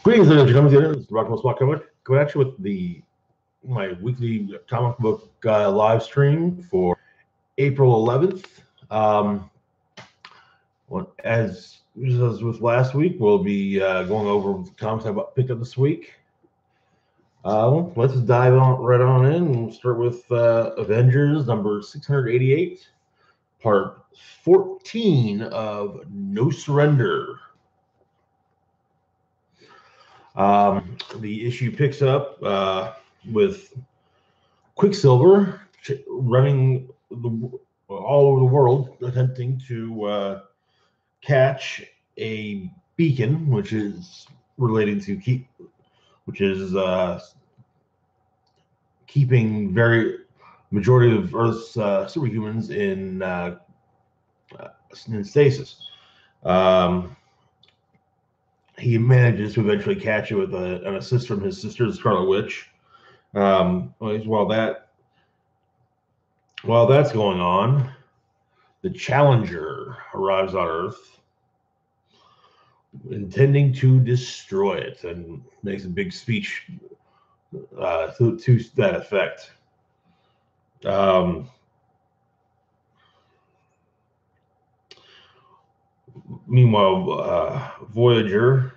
Greetings, ladies and gentlemen. This is Rock and Roll Spot coming at you with my weekly comic book live stream for April 11th. As with last week, we'll be going over the comics I picked up this week. Let's dive right on in. We'll start with Avengers number 688, part 14 of No Surrender. The issue picks up with Quicksilver running all over the world, attempting to catch a beacon, which is relating to keeping majority of Earth's superhumans in stasis. He manages to eventually catch it with an assist from his sister, the Scarlet Witch. While that's going on, the Challenger arrives on Earth, intending to destroy it, and makes a big speech to that effect. Meanwhile, Voyager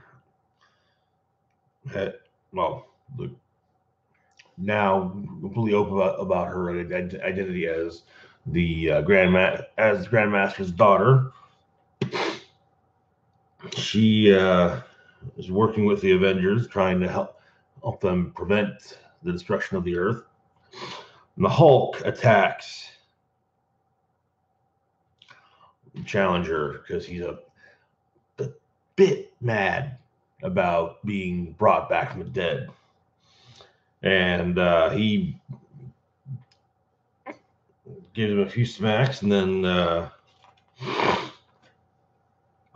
now completely open about her identity as the Grandmaster's daughter. She is working with the Avengers, trying to help them prevent the destruction of the Earth. And the Hulk attacks the Challenger because he's a bit mad about being brought back from the dead. And he gives him a few smacks, and then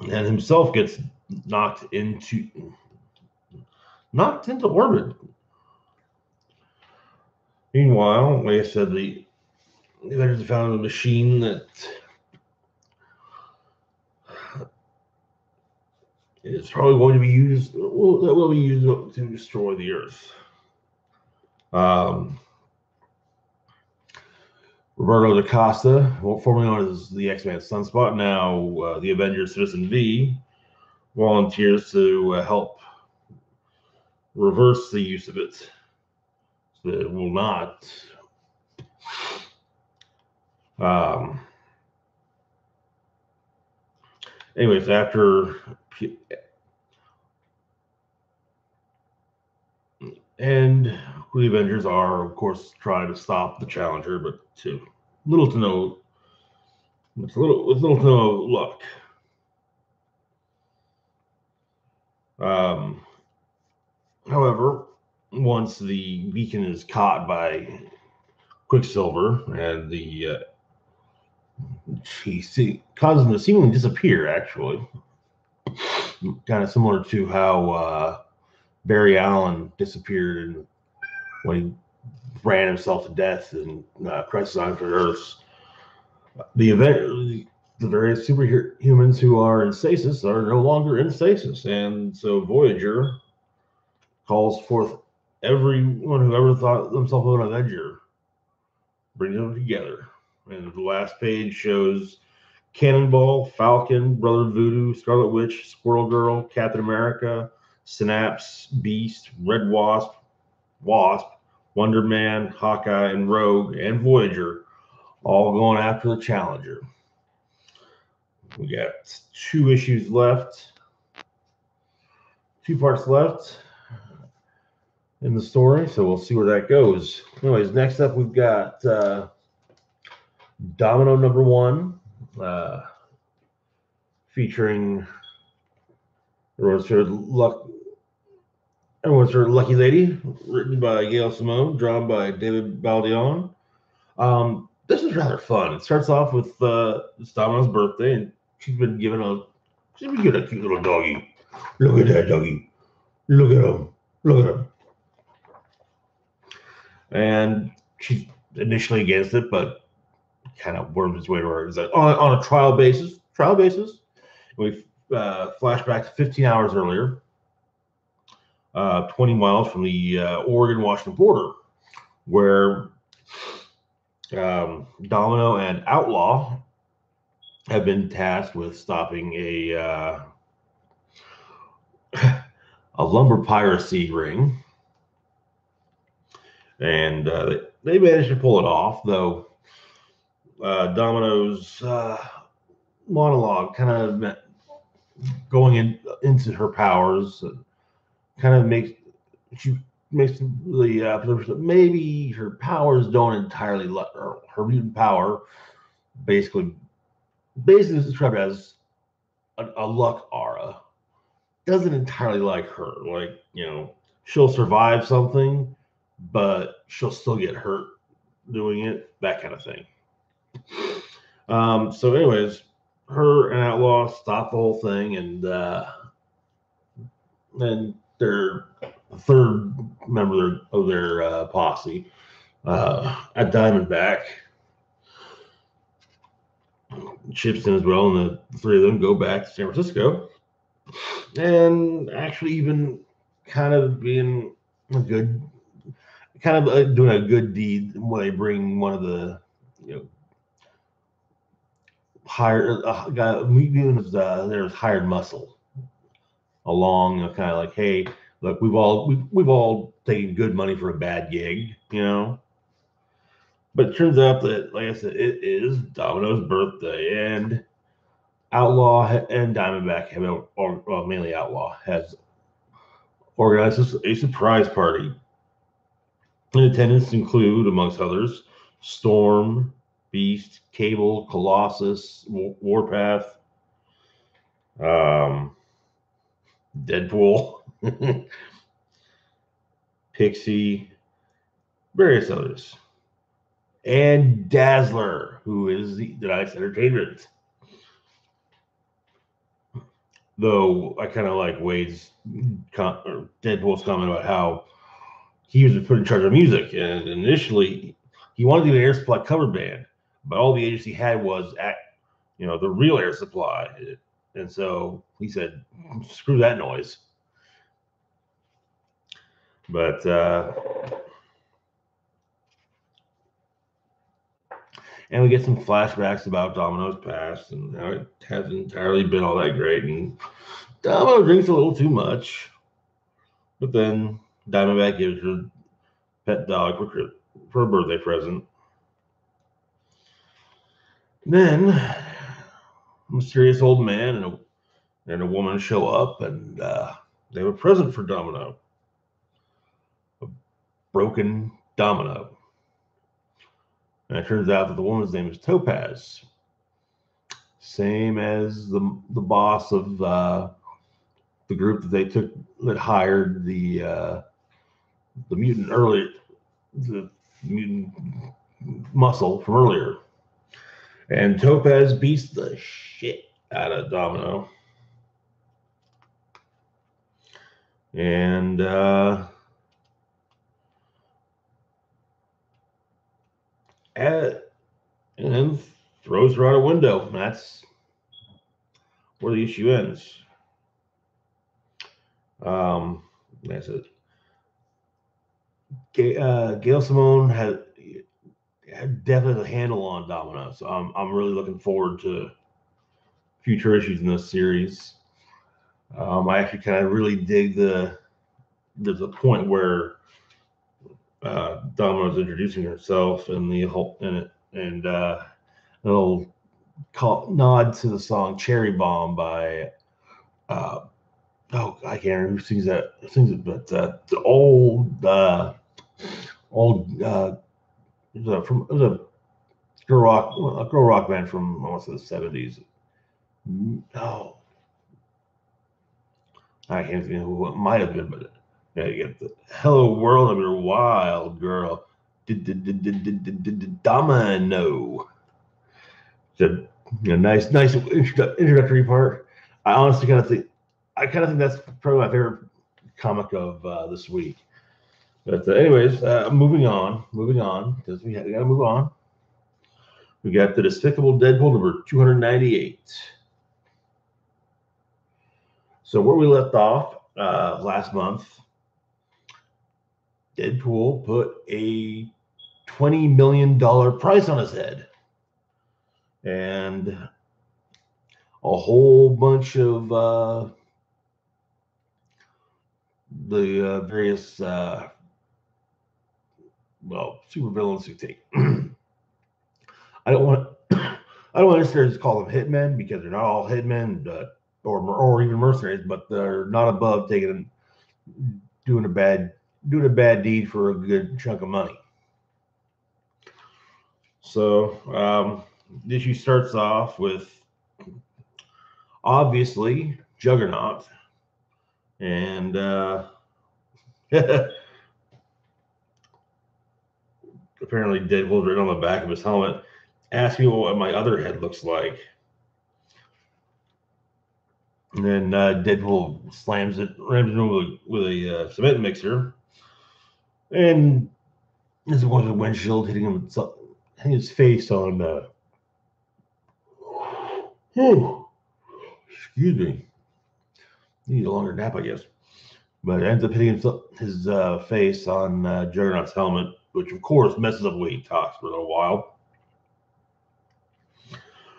and himself gets knocked into orbit. Meanwhile, like I said, the Avengers found a machine that is probably going to be used. That will be used to destroy the Earth. Roberto da Costa, formerly known as the X-Man Sunspot, now the Avengers Citizen V, volunteers to help reverse the use of it, so that it will not. Anyways, and the Avengers are, of course, trying to stop the Challenger, but with little to no luck. However, once the beacon is caught by Quicksilver, and she causes him to seemingly disappear, actually. Kind of similar to how Barry Allen disappeared when he ran himself to death in Crisis on Infinite Earths. The various superhumans who are in stasis are no longer in stasis, and so Voyager calls forth everyone who ever thought themselves an Avenger, brings them together. And the last page shows Cannonball, Falcon, Brother Voodoo, Scarlet Witch, Squirrel Girl, Captain America, Synapse, Beast, Red Wasp, Wonder Man, Hawkeye, and Rogue, and Voyager, all going after the Challenger. We got 2 issues left, 2 parts left in the story, so we'll see where that goes. Anyways, next up we've got Domino number 1, featuring everyone's favorite Lucky Lady, written by Gail Simone, drawn by David Baldeon. This is rather fun. It starts off with it's Domino's birthday, and she's been given a cute little doggy. Look at that doggy. Look at him. Look at him. And she's initially against it, but kind of worms its way to her. It's like on a trial basis. We flash back to 15 hours earlier. 20 miles from the Oregon-Washington border, where Domino and Outlaw have been tasked with stopping a lumber piracy ring, and they managed to pull it off, though. Domino's monologue kind of going into her powers kind of makes the maybe her powers don't entirely let her mutant power basically described as a luck aura doesn't entirely like her, like, you know, she'll survive something but she'll still get hurt doing it, that kind of thing. So anyways, her and Outlaw stop the whole thing, and their third member of their posse at Diamondback chips in as well, and the three of them go back to San Francisco, and actually even kind of being a good, kind of doing a good deed when they bring one of the, you know, hired guy, there's hired muscle along, you know, kind of like, hey, look, we've all taken good money for a bad gig, you know. But it turns out that, like I said, it is Domino's birthday, and Outlaw and Diamondback have, or mainly Outlaw, has organized a surprise party. In attendance include, amongst others, Storm, Beast, Cable, Colossus, Warpath, Deadpool, Pixie, various others, and Dazzler, who is the Tonight's Entertainment. Though I kind of like Deadpool's comment about how he was put in charge of music, and initially he wanted to do an Air Supply cover band, but all the agency had was the real Air Supply, and so he said, "Screw that noise." But and we get some flashbacks about Domino's past, and how it hasn't entirely been all that great, and Domino drinks a little too much, but then Diamondback gives her pet dog for a birthday present. Then a mysterious old man and a woman show up, and they have a present for Domino. A broken domino. And it turns out that the woman's name is Topaz. Same as the boss of the group that hired the mutant earlier, the mutant muscle from earlier. And Topaz beats the shit out of Domino. And then throws her out a window. And that's where the issue ends. That's it. Gail Simone had definitely a handle on Domino, so I'm really looking forward to future issues in this series. I actually kind of really dig there's a point where Domino's introducing herself, and the whole and a little nod to the song "Cherry Bomb" by I can't remember who sings it, but the old it was a girl rock band from, I want to say, the 70s. Oh, I can't think who it might have been, but yeah, you get the "Hello World, I'm Your Wild Girl." Domino. It's a nice introductory part. I honestly kind of think that's probably my favorite comic of this week. But anyways, moving on, because we got to move on. We got the Despicable Deadpool number 298. So where we left off last month, Deadpool put a $20 million price on his head. And a whole bunch of the various supervillains who take. I don't want to necessarily just call them hitmen, because they're not all hitmen, or even mercenaries, but they're not above doing a bad deed for a good chunk of money. So the issue starts off with, obviously, Juggernaut, and apparently Deadpool's written on the back of his helmet, ask me what my other head looks like. And then Deadpool rams it with a cement mixer, and this was a windshield hitting him with his face on. Excuse me. Need a longer nap, I guess. But it ends up hitting his face on Juggernaut's helmet, which of course messes up the way he talks for a little while.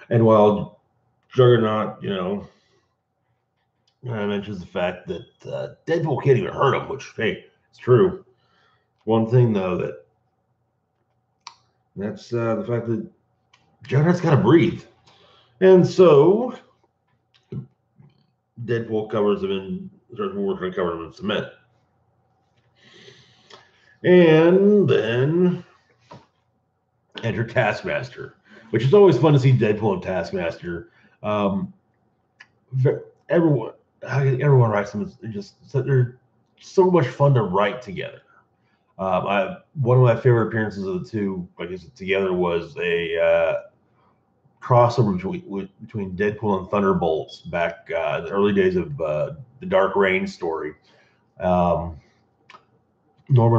And while Juggernaut, mentions the fact that Deadpool can't even hurt him, which, hey, it's true. One thing, though, that's the fact that Juggernaut's got to breathe. And so Deadpool starts working on covering him in cement. And then enter Taskmaster, which is always fun to see Deadpool and Taskmaster. Everyone writes them. They're so much fun to write together. One of my favorite appearances of the two, I guess, together was a crossover between Deadpool and Thunderbolts back in the early days of the Dark Reign story. Norman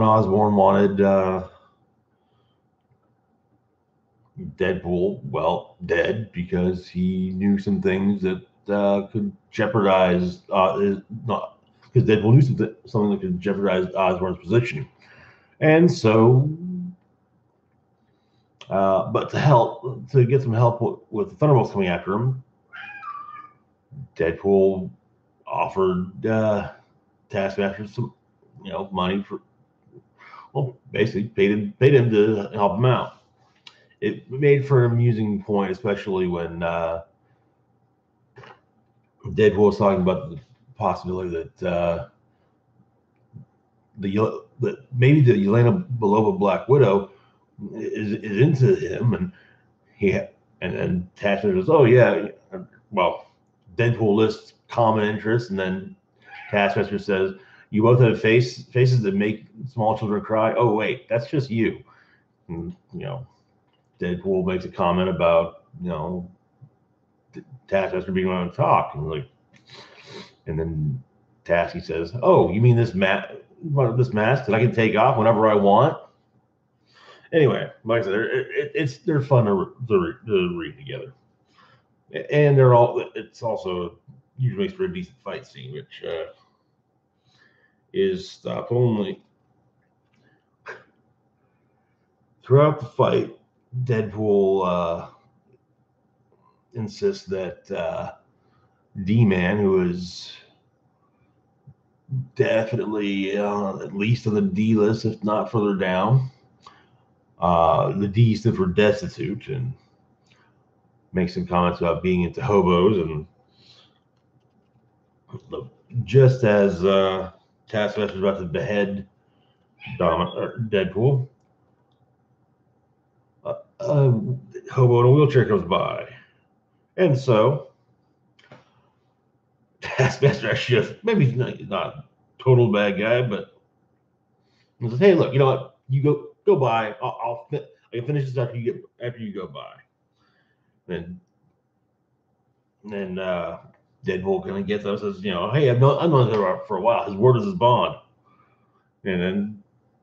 Osborn wanted Deadpool, dead, because he knew some things that could jeopardize because Deadpool knew something that could jeopardize Osborn's position. And so, but to get some help with the Thunderbolts coming after him, Deadpool offered Taskmaster some, money for, basically paid him to help him out. It made for an amusing point, especially when Deadpool was talking about the possibility that maybe the Yelena Belova Black Widow is into him, and then Taskmaster goes, "Oh yeah, well." Deadpool lists common interests, and then Taskmaster says, "You both have faces that make small children cry. Oh wait, that's just you." And, Deadpool makes a comment about Taskmaster being able to talk, and then Tasky says, "Oh, you mean this mask that I can take off whenever I want?" Anyway, like I said, they're fun to read together, and it's also usually makes for a decent fight scene, which is stopped only. Throughout the fight, Deadpool insists that D-Man, who is definitely at least on the D list, if not further down, the D stood for destitute, and makes some comments about being into hobos. And just as Taskmaster is about to behead Deadpool, a hobo in a wheelchair comes by. And so Taskmaster actually, maybe he's not a total bad guy, but he says, "Hey, look, you know what? You go by. I can finish this after you go by." And then Deadpool kind of gets up and says, "Hey, I've known him for a while. His word is his bond." And then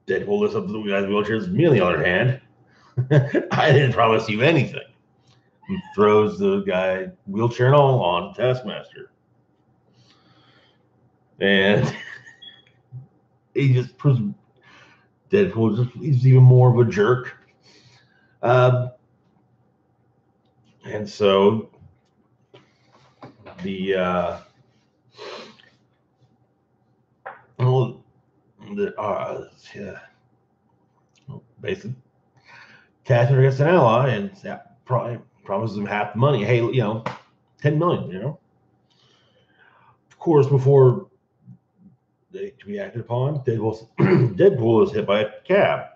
Deadpool lifts up the guy's wheelchair. Me, on the other hand, I didn't promise you anything. He throws the guy, wheelchair and all, on Taskmaster. And he just proves he's even more of a jerk. And so the basically Taskmaster gets an ally and promises him half the money. Hey, 10 million. Of course, before they can be acted upon, Deadpool is hit by a cab,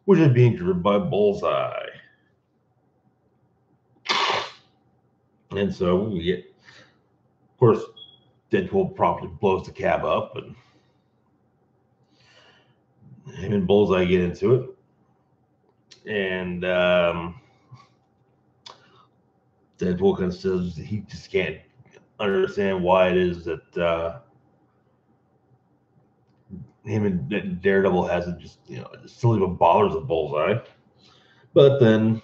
which is being driven by Bullseye. And so we get, of course, Deadpool promptly blows the cab up, and him and Bullseye get into it. And Deadpool kind of says he just can't understand why it is that him and Daredevil hasn't just, it still even bothers the Bullseye. But then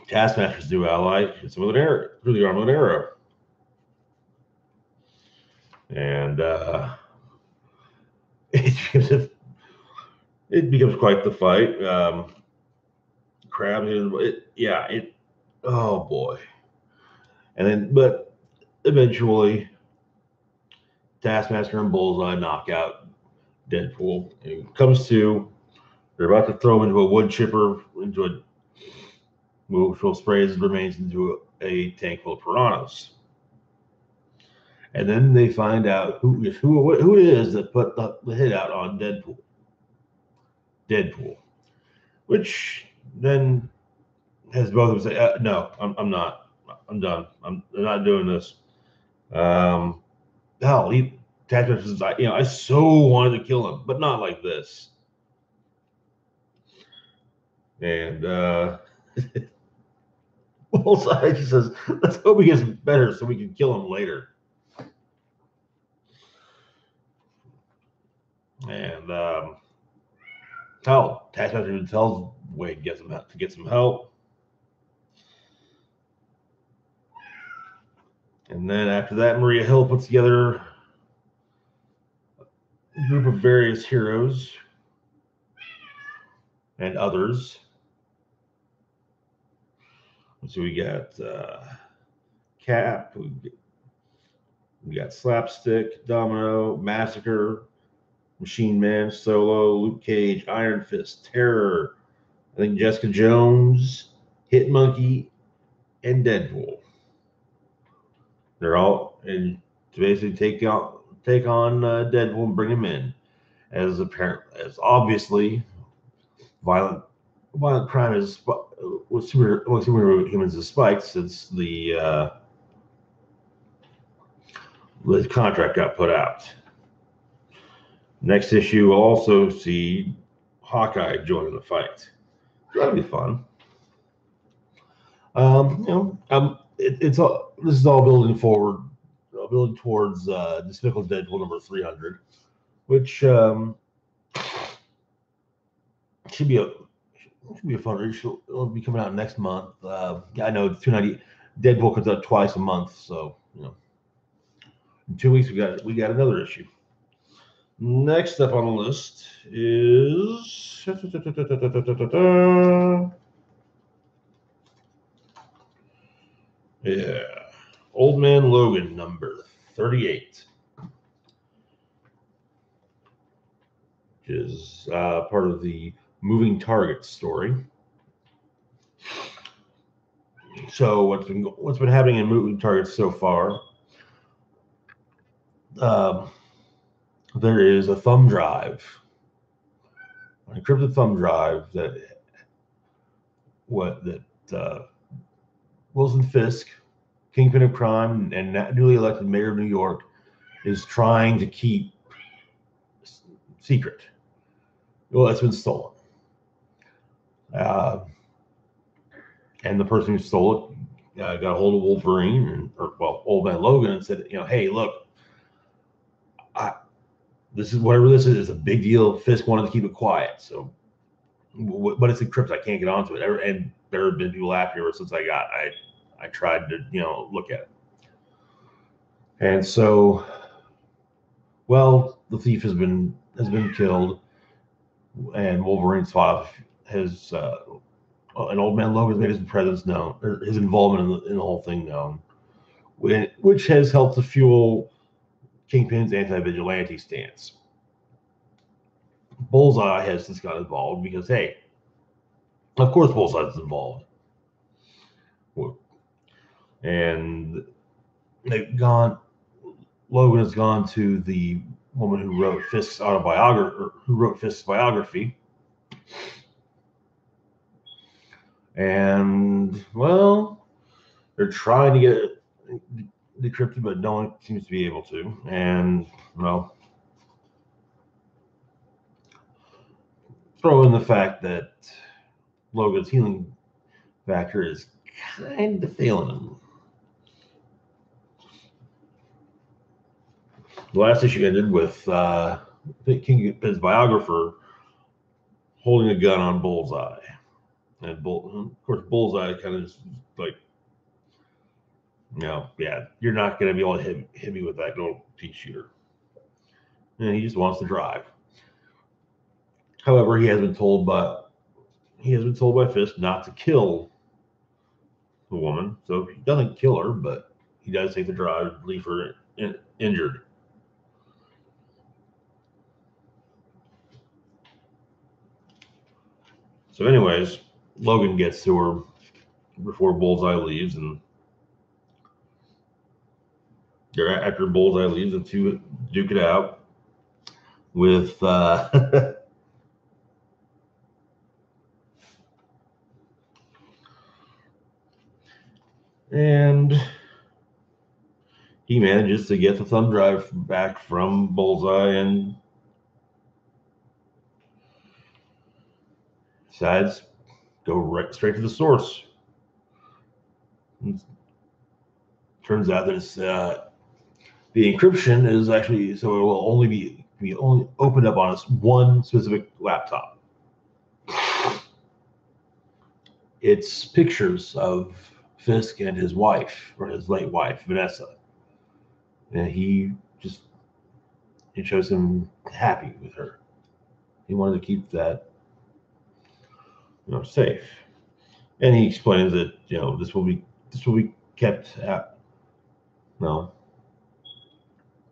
Taskmaster's new ally hits him with an arrow, through the arm with an arrow. And it becomes quite the fight. Crabs, oh boy. And then, but eventually, Taskmaster and Bullseye knock out Deadpool. And he comes to, they're about to throw him into a wood chipper, which will spray his remains into a tank full of piranhas. And then they find out who it is that put the hit out on Deadpool, which then has both of them say, "No, I'm not. I'm done. I'm not doing this." Hell, Taskmaster says, I so wanted to kill him, but not like this. And Bullseye just says, "Let's hope he gets better so we can kill him later." And Taskmaster tells Wade to get some help. And then after that, Maria Hill puts together a group of various heroes and others. So we got Cap, we got Slapstick, Domino, Massacre, Machine Man, Solo, Luke Cage, Iron Fist, Terror, I think Jessica Jones, Hit Monkey, and Deadpool. They're all to basically take on Deadpool and bring him in, as obviously violent crime is with superhumans is spiked since the contract got put out. Next issue, we'll also see Hawkeye joining the fight. That'll be fun. This is all building towards Despicable Deadpool number 300, which should be a fun read. It'll be coming out next month. I know 290 Deadpool comes out twice a month, so in 2 weeks we got another issue. Next up on the list is Old Man Logan number 38, which is part of the Moving Target story. So what's been happening in Moving Targets so far? There is a thumb drive, an encrypted thumb drive that Wilson Fisk, Kingpin of Crime and newly elected mayor of New York, is trying to keep secret. Well, it's been stolen. And the person who stole it got a hold of Wolverine, Old Man Logan, and said, hey, look, this is whatever this is a big deal. Fisk wanted to keep it quiet, so but it's encrypted. I can't get onto it. And there have been people after ever since I tried to look at it. And so, the thief has been has been killed, and Wolverine's fought his and Old Man Logan's made his presence known, or his involvement in the whole thing known, which has helped to fuel Kingpin's anti-vigilante stance. Bullseye has just got involved because, hey, of course Bullseye's involved. And Logan has gone to the woman who wrote Fisk's biography. And, well, they're trying to get it decrypted, but no one seems to be able to. And, well, throw in the fact that Logan's healing factor is kind of failing him. The last issue ended with Kingpin's biographer holding a gun on Bullseye. And of course, Bullseye kind of just like, yeah, you're not going to be able to hit me with that little pea shooter. And he just wants to drive. However, he has been told by Fisk not to kill the woman, so he doesn't kill her, but he does take the drive, leave her injured. So, anyways, Logan gets to her before Bullseye leaves, and after Bullseye leaves, the two duke it out with and he manages to get the thumb drive back from Bullseye and decides go straight to the source. Turns out that it's the encryption is actually, so it will only be opened up on one specific laptop. It's pictures of Fisk and his wife, or his late wife, Vanessa. And it shows him happy with her. He wanted to keep that, safe. And he explains that, this will be kept at,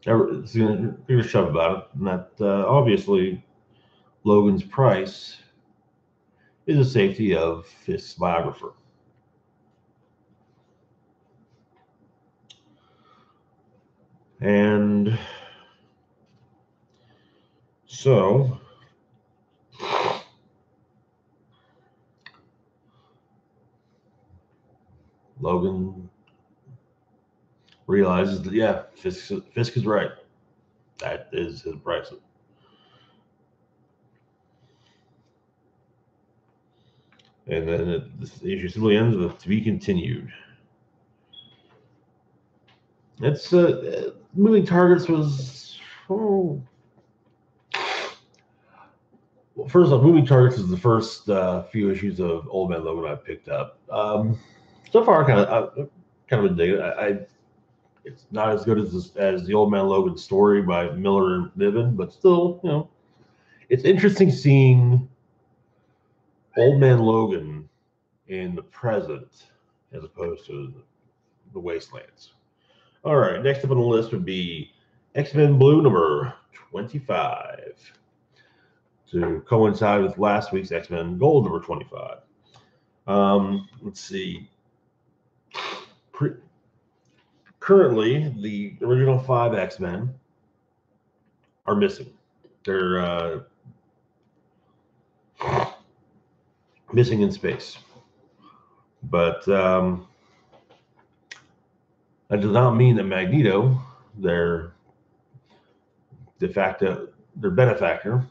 it's going to shove about it, and that obviously Logan's price is the safety of Fisk's biographer. And so Logan realizes that, yeah, Fisk is right. That is his price. And then the issue simply ends with "to be continued." It's Moving Targets was first off, Moving Targets is the first few issues of Old Man Logan I picked up. So far, kind of a dig. It's not as good as the Old Man Logan story by Miller and Niven, but still, it's interesting seeing Old Man Logan in the present as opposed to the Wastelands. All right, next up on the list would be X-Men Blue number 25 to coincide with last week's X-Men Gold number 25. Let's see. Currently, the original 5 X-Men are missing. They're missing in space. But that does not mean that Magneto, their benefactor.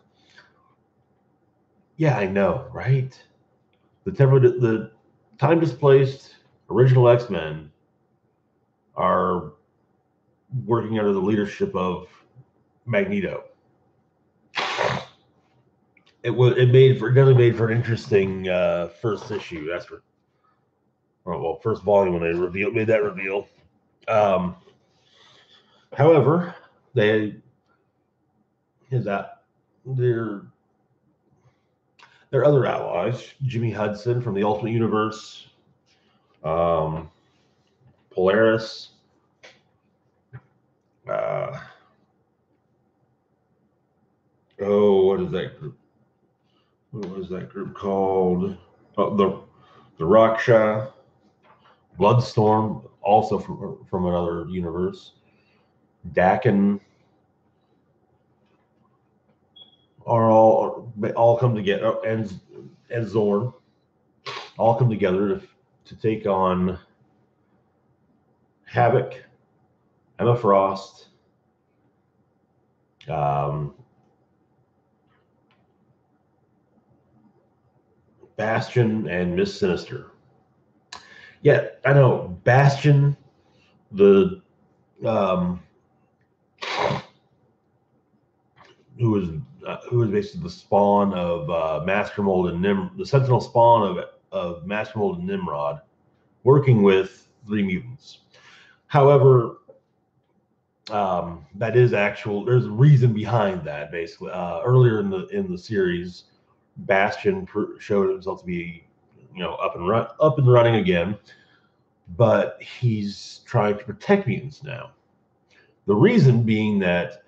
Yeah, I know, right? The time displaced original X-Men are working under the leadership of Magneto. It definitely made for an interesting first issue. That's for first volume when they made that reveal. However, his their other allies, Jimmy Hudson from the Ultimate Universe, Polaris, what is that group? What was that group called? Oh, the Raksha, Bloodstorm, also from another universe. Dakin are all come together, and Zorn all come together to take on Havoc, Emma Frost, Bastion, and Miss Sinister. Yeah, I know Bastion, the who was basically the spawn of Master Mold and the Sentinel spawn of Master Mold and Nimrod, working with 3 mutants. However, that is actual. There's a reason behind that. Basically, earlier in the series, Bastion showed himself to be, up and running again, but he's trying to protect mutants now. The reason being that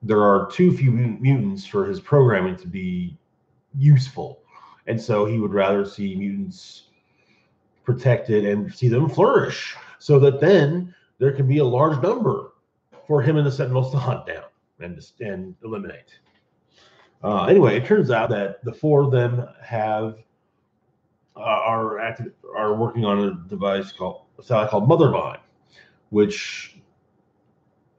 there are too few mutants for his programming to be useful, and so he would rather see mutants protected and see them flourish, so that then there can be a large number for him and the Sentinels to hunt down and eliminate. Anyway, it turns out that the 4 of them are working on a device called Mothervine, which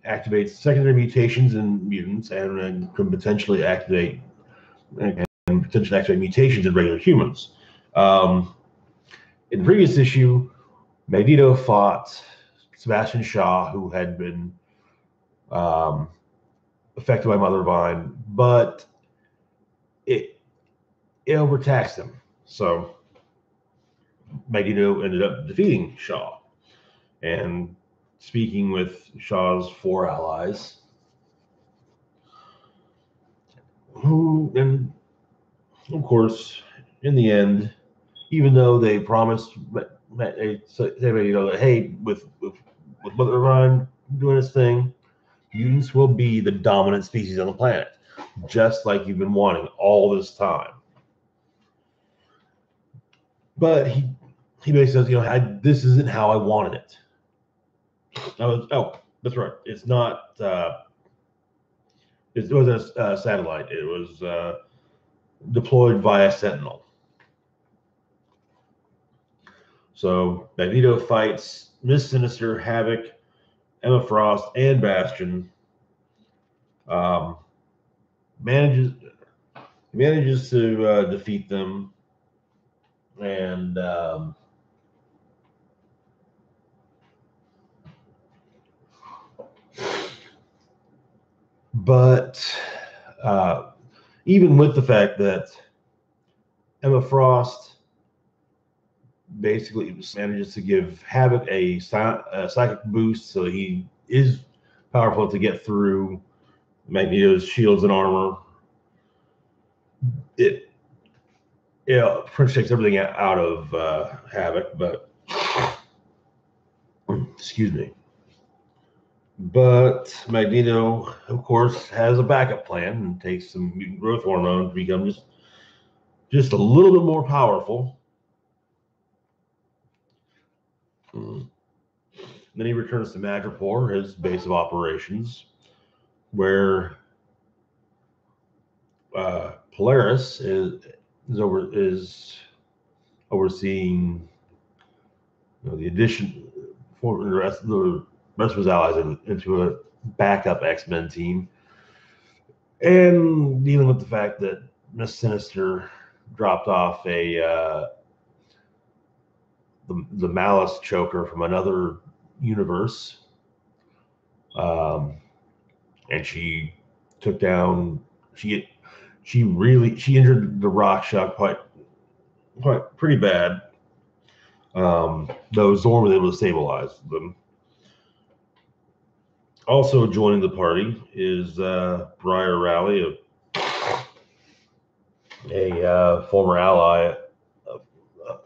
activates secondary mutations in mutants and can potentially activate mutations in regular humans. In the previous issue, Magneto fought Sebastian Shaw, who had been affected by Mothervine, but it overtaxed him. So Magneto ended up defeating Shaw and speaking with Shaw's 4 allies, who, and of course, in the end, even though they promised, they said, that hey, with Mothervine doing its thing, mutants will be the dominant species on the planet, just like you've been wanting all this time. But he basically says, this isn't how I wanted it. That's right. It's not. It wasn't a satellite. It was deployed via Sentinel. So Magneto fights Miss Sinister, Havoc, Emma Frost, and Bastion. Manages to defeat them, and but even with the fact that Emma Frost basically manages to give Havoc a psychic boost, so he is powerful to get through Magneto's shields and armor. It pretty takes everything out of Havoc, but excuse me. But Magneto, of course, has a backup plan and takes some mutant growth hormone to become just a little bit more powerful. Then he returns to Madripoor, his base of operations, where Polaris is overseeing the addition for the rest of his allies into a backup X-Men team, and dealing with the fact that Miss Sinister dropped off the Malice choker from another universe, and she took down she injured the Raksha pretty bad. Though Zorn was able to stabilize them. Also joining the party is Briar Rowley, a former ally,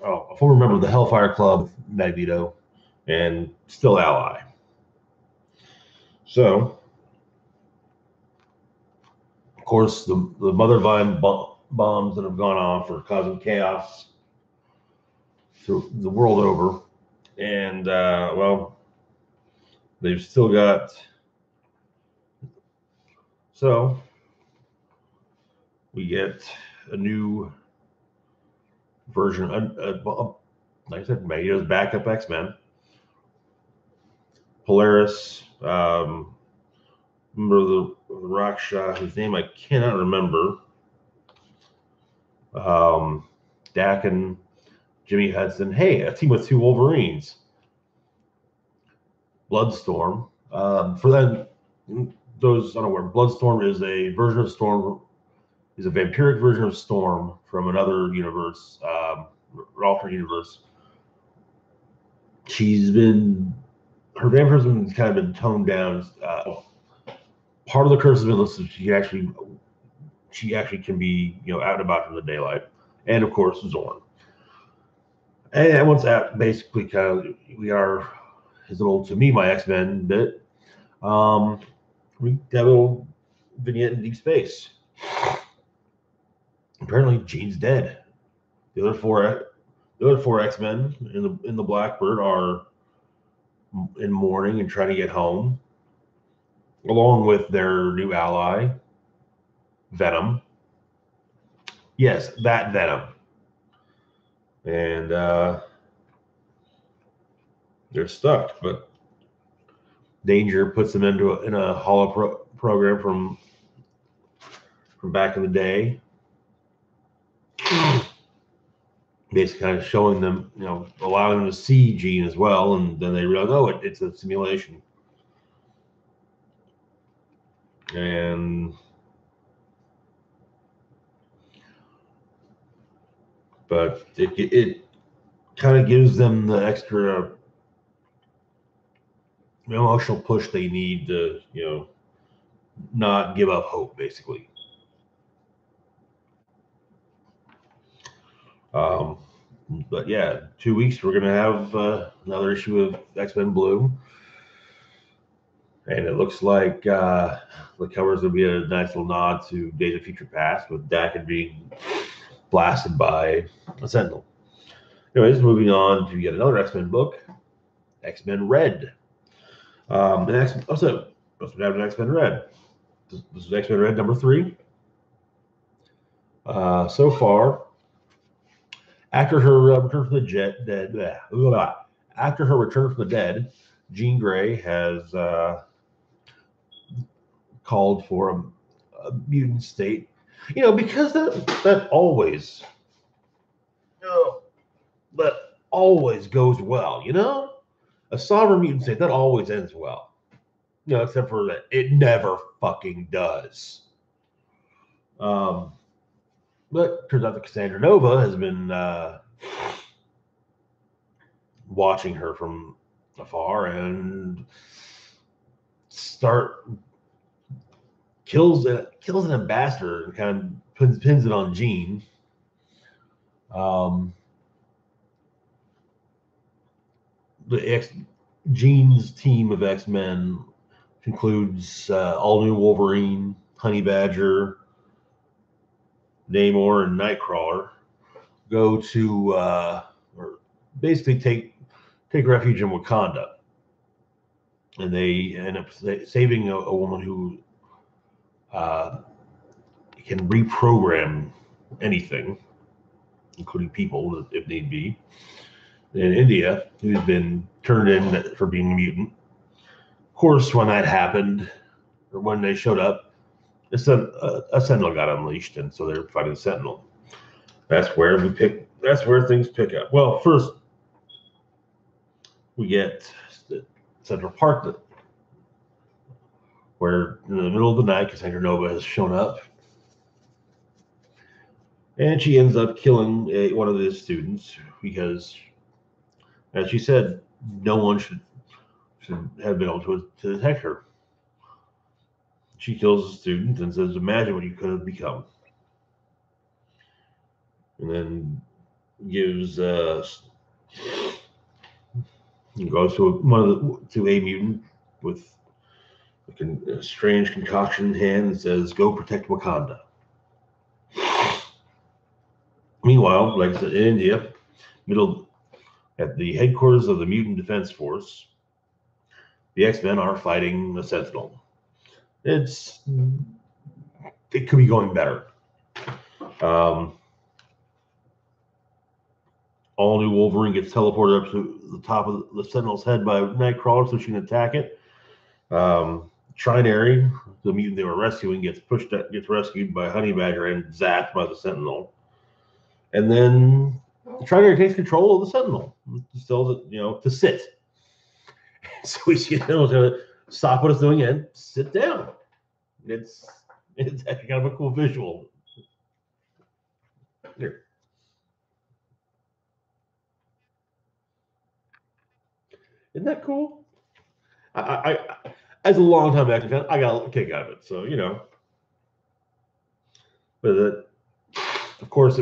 a former member of the Hellfire Club, Magneto, and still ally. So, of course, the Mother Vine bombs that have gone off are causing chaos through the world over. And, well, they've still got. So, we get a new version, like I said, Magneto's backup X-Men. Polaris, remember the Raksha, whose name I cannot remember. Dakin, Jimmy Hudson. Hey, a team with 2 Wolverines. Bloodstorm. For them, those unaware, Bloodstorm is a version of Storm, is a vampiric version of Storm from another universe, alternate universe. Her vampirism has kind of been toned down. Part of the curse has been listed. She actually can be, out and about in the daylight, and of course Zorn. And once that, basically, kind of, we are his little, to me, my X-Men bit. We have a little vignette in deep space. Apparently, Jean's dead. The other four X-Men in the Blackbird are in mourning and trying to get home, along with their new ally, Venom. Yes, that Venom. And they're stuck, but Danger puts them in a holo program from back in the day, basically kind of showing them, allowing them to see Jean as well, and then they realize, oh, it's a simulation. But it kind of gives them the extra emotional push they need to, not give up hope, basically. But yeah, 2 weeks we're gonna have another issue of X-Men Blue, and it looks like the cover's gonna be a nice little nod to Days of Future Past, with Dakin being blasted by a Sentinel. Anyways, moving on to yet another X-Men book, X-Men Red. Also we have an X-Men Red. This is X-Men Red number 3. So far, after her return from the after her return from the dead, Jean Grey has called for a mutant state. Because that always, that always goes well. A sovereign mutant state that always ends well. Except for that it never fucking does. But turns out that Cassandra Nova has been watching her from afar and kills an ambassador and kind of pins it on Jean. Jean's team of X-Men includes all new Wolverine, Honey Badger, Namor, and Nightcrawler. Go to or basically take refuge in Wakanda, and they end up saving a woman who can reprogram anything, including people, if need be. In India, who's been turned in for being a mutant. Of course, when that happened, or when they showed up, a Sentinel got unleashed, and so they're fighting the Sentinel. That's where things pick up. Well, first we get Central Park, where in the middle of the night, Cassandra Nova has shown up, and she ends up killing one of the students because, as she said, no one should have been able to detect her. She kills the student and says, "Imagine what you could have become." And then gives goes to a mutant with a strange concoction in hand and says, "Go protect Wakanda." Meanwhile, like I said, in India, at the headquarters of the Mutant Defense Force, the X-Men are fighting the Sentinel. It could be going better. All new Wolverine gets teleported up to the top of the Sentinel's head by Nightcrawler so she can attack it. Trinary, the mutant they were rescuing, gets rescued by Honey Badger and zapped by the Sentinel. And then Trinary takes control of the Sentinel. Just tells it, to sit. So he's going to stop what it's doing and sit down. It's actually kind of a cool visual. Here. Isn't that cool? I as a longtime action fan, I got a kick out of it. So but of course,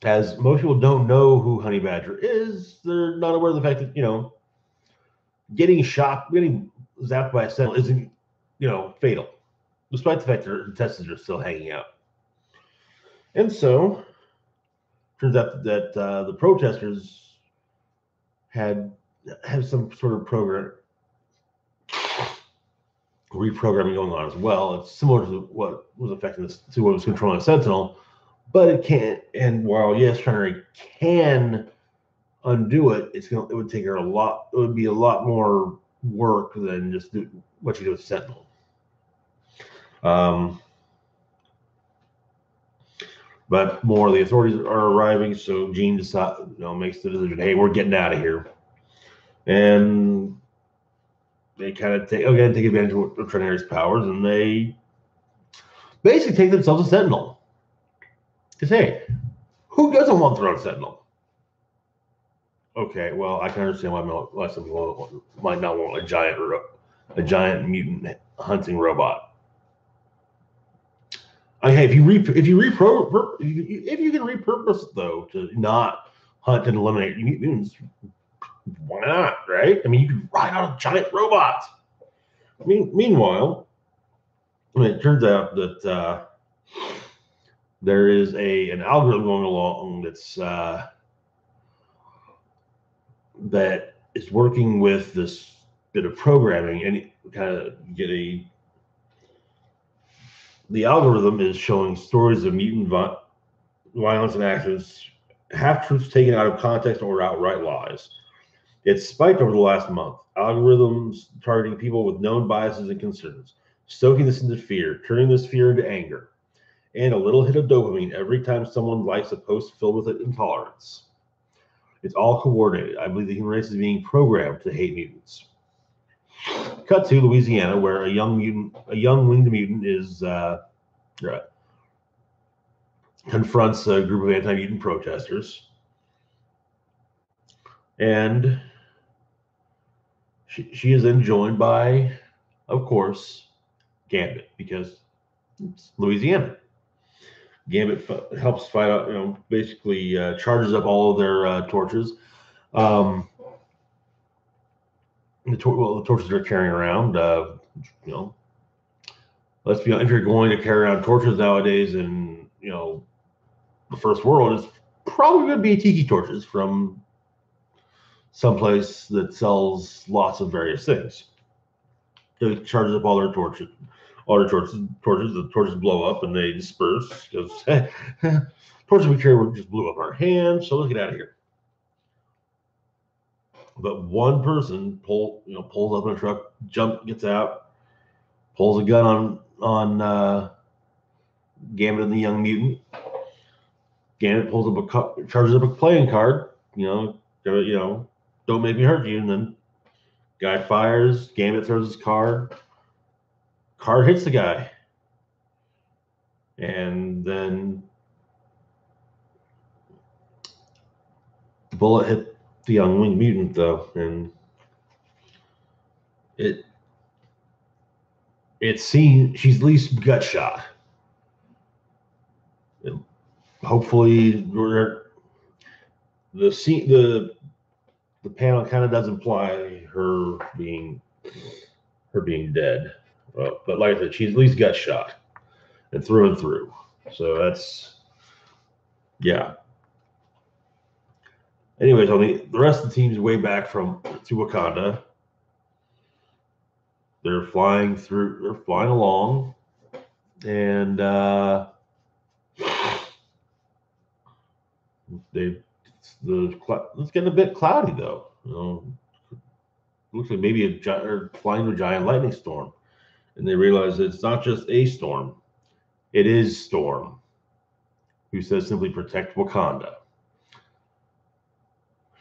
as most people don't know who Honey Badger is, they're not aware of the fact that getting zapped by a Sentinel isn't fatal, despite the fact that their intestines are still hanging out. And so, turns out that the protesters have some sort of reprogramming going on as well. It's similar to what was affecting to what was controlling the Sentinel, but it can't. And while yes, Trinary can undo it, it would take her a lot. It would be a lot more work than just what you do with Sentinel. But more of the authorities are arriving, so Jean makes the decision, hey, we're getting out of here. And they kind of take advantage of Trinary's powers, and they basically take themselves a Sentinel. Because, hey, who doesn't want their own Sentinel? Okay, well, I can understand why some people might not want a giant mutant hunting robot. Hey, if you can repurpose it though to not hunt and eliminate mutants, why not? Right? I mean, you can ride on a giant robot. Meanwhile, it turns out that there is an algorithm going along that is working with this bit of programming, and kind of the algorithm is showing stories of mutant violence and actions, half-truths taken out of context or outright lies. It's spiked over the last month. Algorithms targeting people with known biases and concerns, stoking this into fear, turning this fear into anger, and a little hit of dopamine every time someone likes a post filled with intolerance. It's all coordinated. I believe the human race is being programmed to hate mutants. Cut to Louisiana, where a young winged mutant is confronts a group of anti-mutant protesters, and she is then joined by, of course, Gambit, because it's Louisiana. Gambit helps fight out, basically charges up all of their torches. The torches they're carrying around, let's be honest, if you're going to carry around torches nowadays in, the first world, it's probably going to be tiki torches from someplace that sells lots of various things. So it charges up all their torches. The torches blow up and they disperse because torches we carry just blew up our hands. So let's get out of here. But one person pulls up in a truck, gets out, pulls a gun on Gambit and the young mutant. Gambit charges up a playing card. Don't make me hurt you. And then guy fires. Gambit throws his card. Card hits the guy, and then the bullet hit the young winged mutant though, and it it's seen she's at least gut shot. And hopefully, the panel kind of does imply her being dead. But like I said, she's at least gut shot and through. So that's yeah. Anyways, on the rest of the team's way back to Wakanda. They're flying along, and it's getting a bit cloudy though. Looks like maybe flying to a giant lightning storm, and they realize it's not just a storm; it is Storm, who says simply protect Wakanda,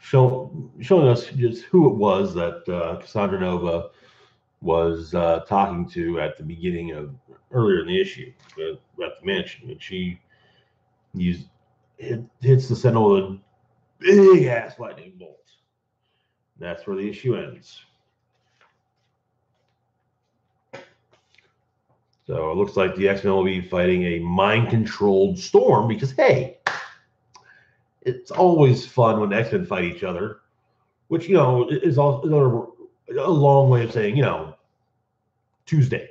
showing us just who it was that Cassandra Nova was talking to at the beginning of earlier in the issue at the mansion, and she hits the Sentinel with a big ass lightning bolt. That's where the issue ends. So it looks like the X-Men will be fighting a mind-controlled Storm because, hey, it's always fun when X-Men fight each other, which, is also a long way of saying, Tuesday.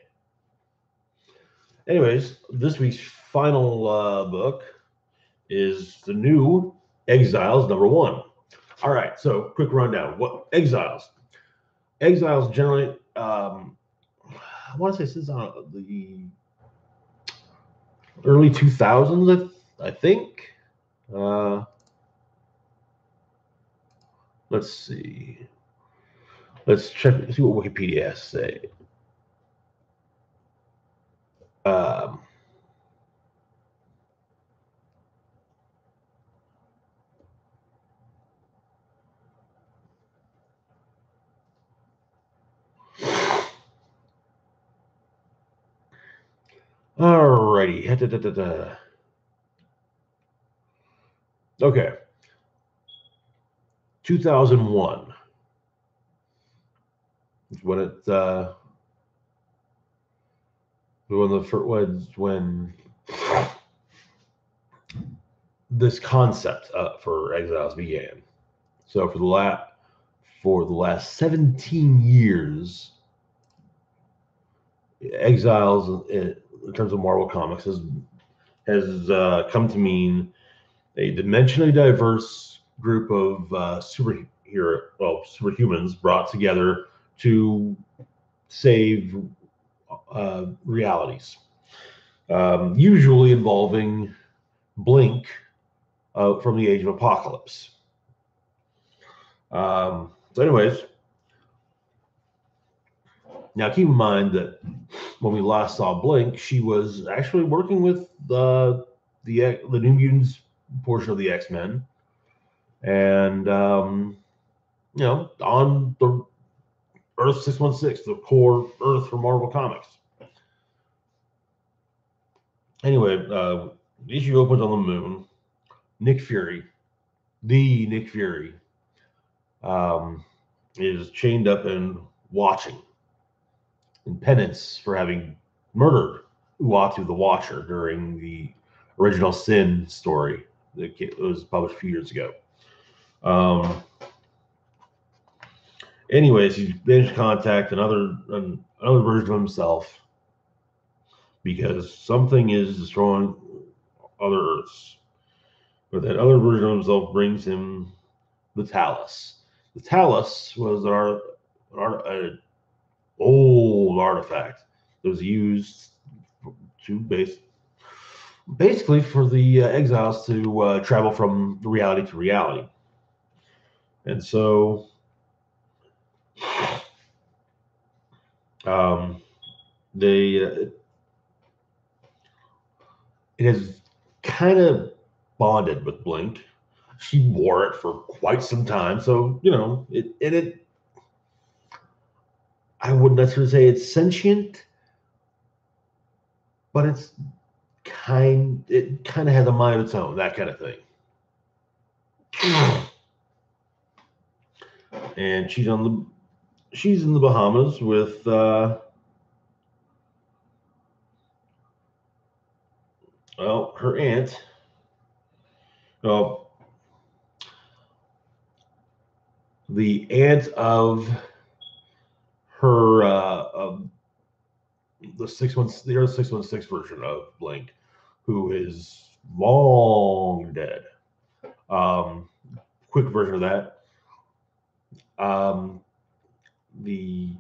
Anyways, this week's final book is the new Exiles #1. All right, so quick rundown. What Exiles? Exiles generally, I want to say since the early 2000s, I think. Let's see. Let's see what Wikipedia has to say. Alrighty. Okay. 2001 is when when this concept for Exiles began. So for the last 17 years, Exiles in terms of Marvel Comics has come to mean a dimensionally diverse group of superhumans brought together to save realities, usually involving Blink from the Age of Apocalypse. So, anyways, now keep in mind that when we last saw Blink, she was actually working with the New Mutants portion of the X-Men, and on the Earth 616, the core Earth for Marvel Comics. Anyway, the issue opens on the moon. Nick Fury, is chained up and watching in penance for having murdered Uatu the Watcher during the original Sin story that was published a few years ago. Anyways, he's managed to contact another version of himself because something is destroying other Earths. But that other version of himself brings him the Talus. The Talus was an old artifact that was used to basically for the exiles to travel from reality to reality. And so it has kind of bonded with Blink. She wore it for quite some time, so I wouldn't necessarily say it's sentient, but it kind of has a mind of its own, that kind of thing. And she's in the Bahamas with her aunt, well, the aunt of her, the 616 version of Blink, who is long dead. Quick version of that. The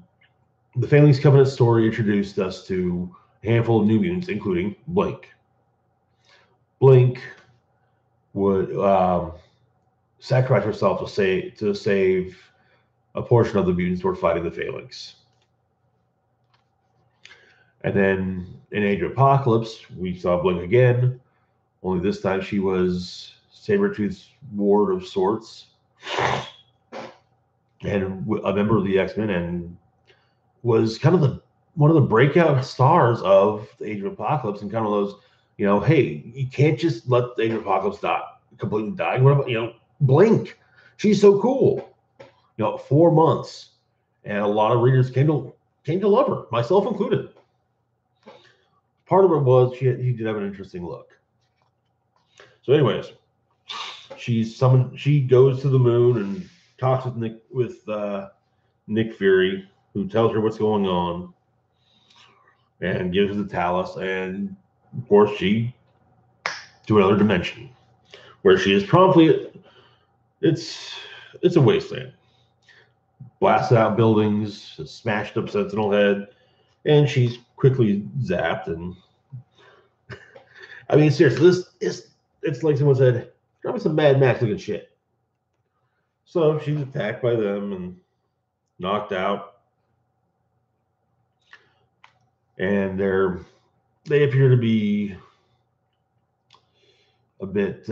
Family's Covenant story introduced us to a handful of new mutants, including Blink. Blink would sacrifice herself to save a portion of the mutants who were fighting the Phalanx. And then in Age of Apocalypse, we saw Blink again, only this time she was Sabretooth's ward of sorts and a member of the X-Men, and was kind of one of the breakout stars of the Age of Apocalypse, and kind of those, hey, you can't just let the Age of Apocalypse completely die. What about, Blink? She's so cool. 4 months, and a lot of readers came to love her, myself included. Part of it was he did have an interesting look. So, anyways, she goes to the moon and talks with Nick Fury, who tells her what's going on and gives her the Talus, and of course she to another dimension where she is promptly, it's a wasteland. Blasted out buildings, smashed up Sentinel head, and she's quickly zapped. And I mean, seriously, it's like someone said, probably some Mad Max looking shit. So she's attacked by them and knocked out, and they appear to be a bit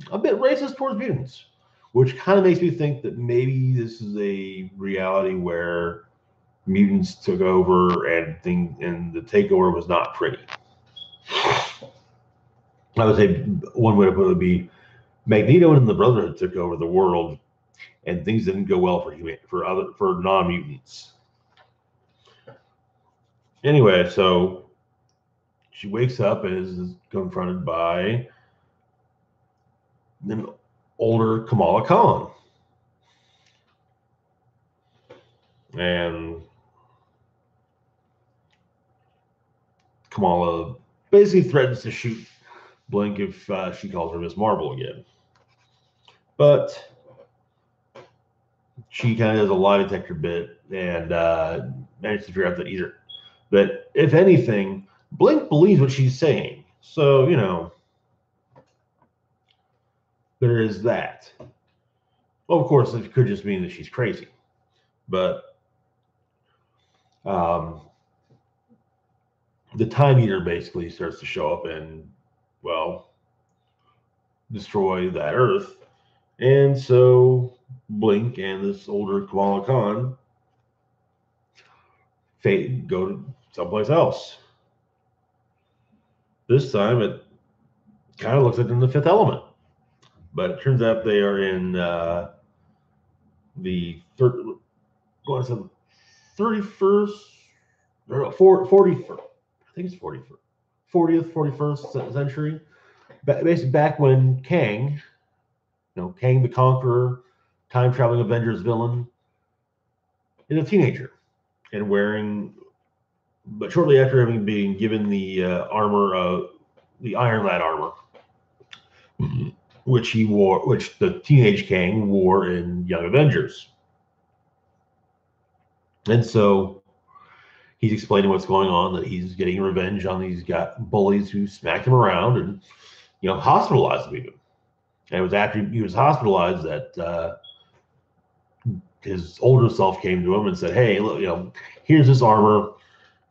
racist towards mutants, which kind of makes me think that maybe this is a reality where mutants took over and the takeover was not pretty. I would say one way to put it would be Magneto and the Brotherhood took over the world, and things didn't go well for non-mutants. Anyway, so she wakes up and is confronted by an older Kamala Khan. And Kamala basically threatens to shoot Blink if she calls her Miss Marvel again. But she kind of does a lie detector bit and manages to figure out that if anything, Blink believes what she's saying. So, there is that. Well, of course, it could just mean that she's crazy. But the Time Eater basically starts to show up and, well, destroy that Earth. And so Blink and this older Kamala Khan go to someplace else. This time it kind of looks like in the Fifth Element. But it turns out they are in the 31st, or 41st, I think it's 40th, 41st century. Basically back when Kang, Kang the Conqueror, time-traveling Avengers villain, is a teenager and but shortly after having been given the armor, the Iron Lad armor, which the teenage Kang wore in Young Avengers. And so he's explaining what's going on, that he's getting revenge on these bullies who smacked him around and, hospitalized him even. And it was after he was hospitalized that his older self came to him and said, "Hey, look, here's this armor,"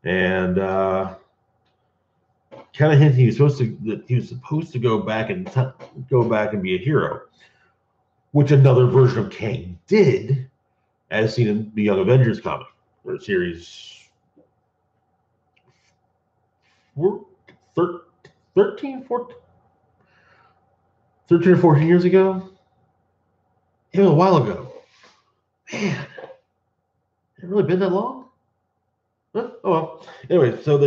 and kind of hinted he was supposed to go back and be a hero, which another version of Kang did, as seen in the Young Avengers comic or series 13 or 14 years ago. It was a while ago. Man, has it really been that long? Huh? Oh well. Anyway, so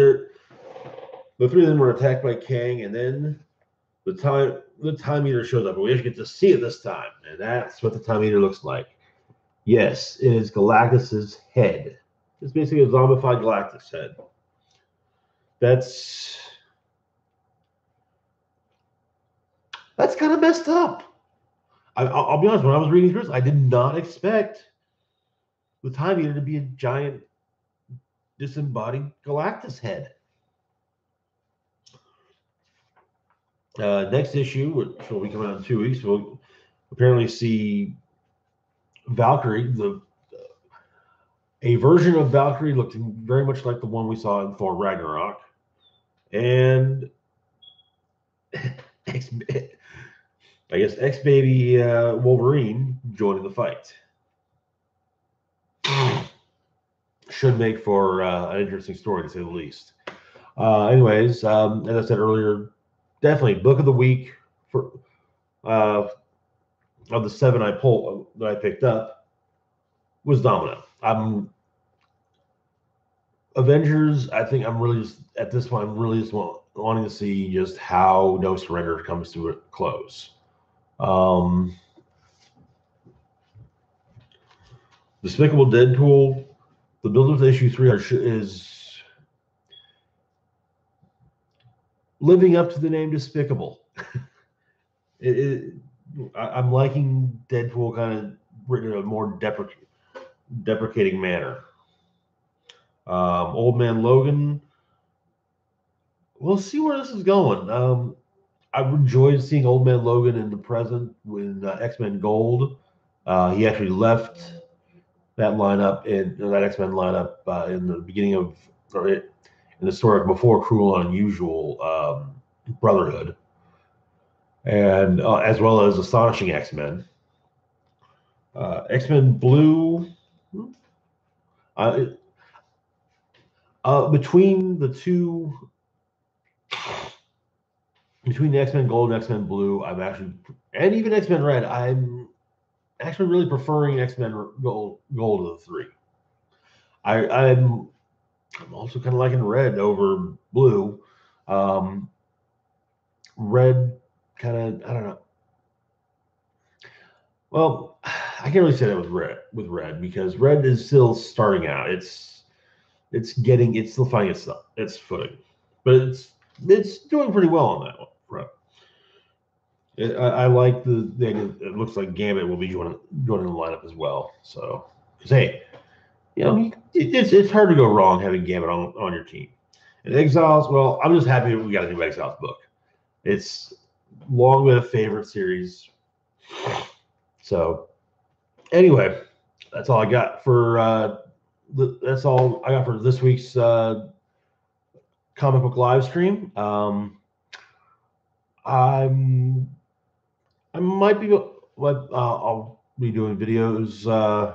The three of them were attacked by Kang, and then the time eater shows up, and we actually get to see it this time, and that's what the time eater looks like. Yes, it is Galactus's head. It's basically a zombified Galactus head. That's kind of messed up. I'll be honest. When I was reading through this, I did not expect the time eater to be a giant disembodied Galactus head. Next issue, which will be coming out in 2 weeks, we'll apparently see Valkyrie. A version of Valkyrie looking very much like the one we saw in Thor Ragnarok, and I guess ex-baby Wolverine joining the fight. Should make for an interesting story, to say the least. Anyways, as I said earlier, definitely book of the week for of the 7 that I picked up was Domino. Avengers, I think I'm really just at this point, I'm really just wanting to see just how No Surrender comes to a close. Despicable Deadpool, the build-up to issue 3 is living up to the name Despicable. I'm liking Deadpool kind of written in a more deprecating manner. Old Man Logan, we'll see where this is going. I've enjoyed seeing Old Man Logan in the present with X-Men Gold. He actually left that lineup that X-Men lineup in the beginning of, or in the story before Cruel and Unusual Brotherhood, and as well as Astonishing X-Men. X-Men Blue. Between the X-Men Gold and X-Men Blue, and even X-Men Red, I'm actually really preferring X-Men Gold of the 3. I'm also kind of liking Red over Blue. Red kind of, I don't know. Well, I can't really say that with Red because Red is still starting out. It's still finding its footing, but it's doing pretty well on that one. Right. I like the idea. It looks like Gambit will be joining the lineup as well. So, because hey, it's hard to go wrong having Gambit on your team. And Exiles, well, I'm just happy we got a new Exiles book. It's long been a favorite series. So, anyway, that's all I got for this week's comic book live stream. I might be I'll be doing videos. I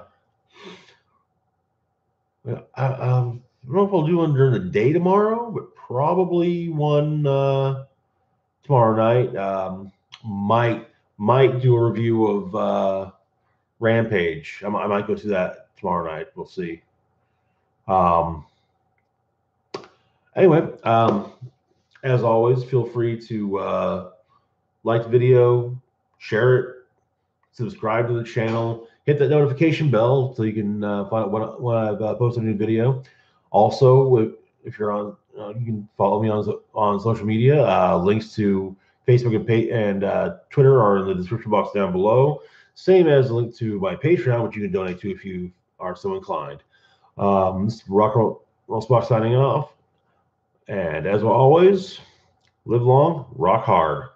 don't know if I'll do one during the day tomorrow, but probably one tomorrow night. Might do a review of Rampage. I might go through that tomorrow night. We'll see. Anyway, as always, feel free to like the video, share it, subscribe to the channel, hit that notification bell so you can find out when I've posted a new video. Also, if you're on, you can follow me on social media. Links to Facebook and Twitter are in the description box down below. Same as a link to my Patreon, which you can donate to if you are so inclined. This is Rock Roll Spock signing off. And as always, live long, rock hard.